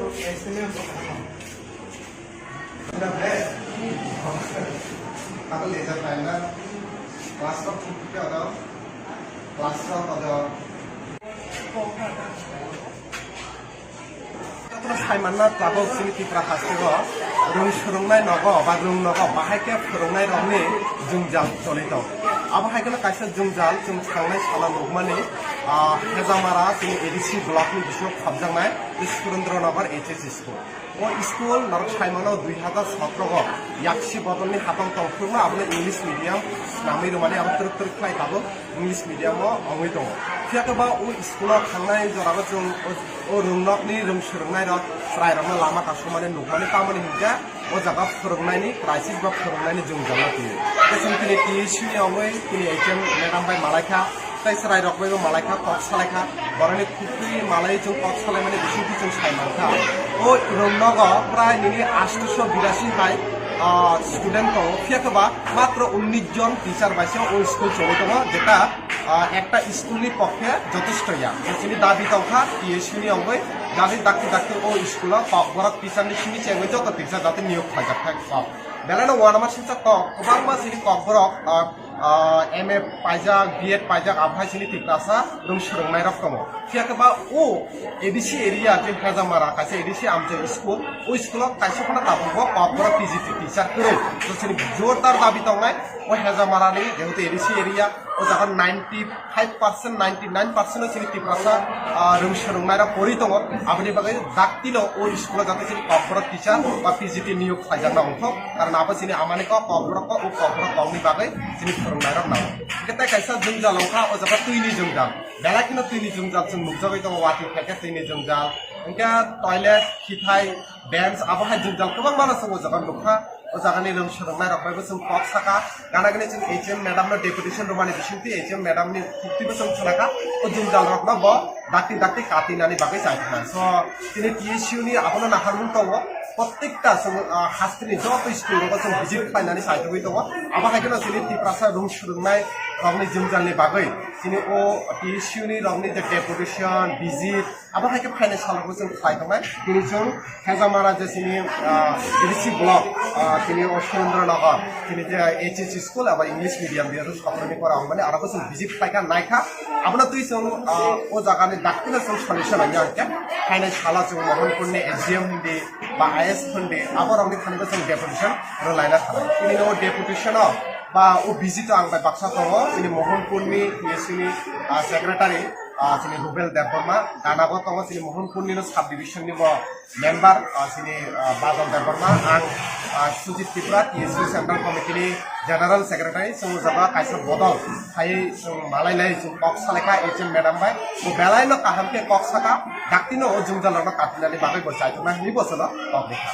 Aku laser finder, kelas rock juga ada, kelas rock ada. Terus mana pelabur sini tipra hasilnya, rung surungnya naga, badrung naga, bahaya surungnya ramai jungjal solito. Apa hai kena kaisa jungjal, jung sangai salah nukmani, hezamara sini edisi blok ni bisok khabjangai, Surendranagar HS School. O school narok saimano 2017 yakshi bodolni hatang tongfurma abone English medium nami romani abo turuk khai tabo English medium o ongoi dong. Fiakaba o school khangnai jorago jung o rungnokni rung surungnai rok srai rokno lama kasumane nukmani kamani hingga o jaga phurungnaini crisis ba phurungnaini jung jala ti. Kesung tini TSU ni ongoi tini HM madam bai malaika tai srai rok bai malaika kok salaika borani kupi malai jung kok salai mane bisi jung saimangka o রংনগর প্রায় নিয়ে 882 high student দো ফিয়াকবা মাত্র 19 জন teacher বাইসে ও school চলে দো যেটা একটা স্কুলনি পক্ষে যথেষ্ট ইয়া যিনি দাবি দংখা টিএসইউ নি অঙ্গই গালি ডাক্তি ও স্কুল ককবরক টিচারনি সিনি চেঙ্গই যত টিচার যাতে নিয়োগ ফাইজা থাক বেলানো ওয়ান আমার সিনসা কবাং মা সিনি ককবরক MA পাইজাক BEd পাইজাক আবহাই সিনি টিক্লাসা রং সুরংনাই রক দङ ফিয়াকবা ও এডিসি এরিয়া যে হেজামারা কাছে এডিসি আমজে স্কুল ও স্কুল কাইছে ফনা তাবো ককবরক পিজিটি টিচার করে তো সিনি জোরদার দাবি দংনাই ও হেজামারানি যেহেতু এডিসি এরিয়া ও যখন 95% 99% সিনি টিক্লাসা রং সুরংনাই রক পরি দङ আপনি বাগে ডাকতিলো ও স্কুল যাতে সিনি ককবরক টিচার বা পিজিটি নিয়োগ ফাইজা না অংশ কারণ আপনি সিনি আমানে ককবরক ও ককবরক কংনি বাগে সিনি फोरोंनाय रक नाव केता कायसा जुंजाल अंखा ओ जगा तुइनि जुंजाल बेला किनो तुइनि जुंजाल जों मुगजाबाय दङ वाति खायका तुइनि जुंजाल ओंका टयलेट खिथाय बेन्च आबहाय जुंजाल गोबां मानस ओ जगा लखा ओ जगानि रों सोलोंनाय रकबायबो जों कक साका गानागनि जों HM मैडम नो डेपुटेशन रमानि बिसुंति HM मैडम नि खुक्तिबो जों सनाका ओ जुंजाल रकना ब डाक्ति काटिनानि बागै जायथना सो तिनि TSU नि आपनो नाखारमुन दङ प्रत्येकटा जों हास्ट्रिनि जब स्कुल रक जों भिजिट खालामनानै सायथबाय दङ आबहायखौनो जोंनि टिप्रासा रुम सुरुंनाय रकनि जुंजालनि बागै जोंनि ओ TSU नि रकनि जे डेपुटेशन भिजिट आबहायखौ फाइनान्स खालामबो जों खालामबाय दिनै जों हेजामारा जे जोंनि एडिसि ब्लक जोंनि सुरेन्द्रनगर जोंनि जे HS स्कुल एबा इंलिश मिडियाम बेयाव साफरनि करा माने आरो जों भिजिट खालामका नायखा आबना तुइ जों ओ जागानि डाक्टिना जों सलिउसन आया के फाइनान्स खाला जों मोहनपुरनि एजिएम हिन्दी बा IS फन्डे आबो रकनि खानिबो जों डेपुटेशन रलायना थाबाय दिनै ओ डेपुटेशन बा ओ भिजिट आं बाय बाक्सा दङ जोंनि मोहनपुरनि TSU नि सेक्रेटारि जोंनि रुबेल देबबर्मा दानाबो दङ जोंनि मोहनपुरनि साब डिभिजननि मेम्बार जोंनि बादल देबबर्मा आं सुजित त्रिपुरा TSU सेन्ट्रेल कमिटिनि जेनेरेल सेक्रेटारि जों जाबा कायसा बदल हाय जों मालायलाय जों कक सालायका HM मैडम बाय ओ बेलायनो काहामके कक साका डाक्टिनो ओ जुंजालनो काटिनानि बागै बचायथना नि बसला कक देखा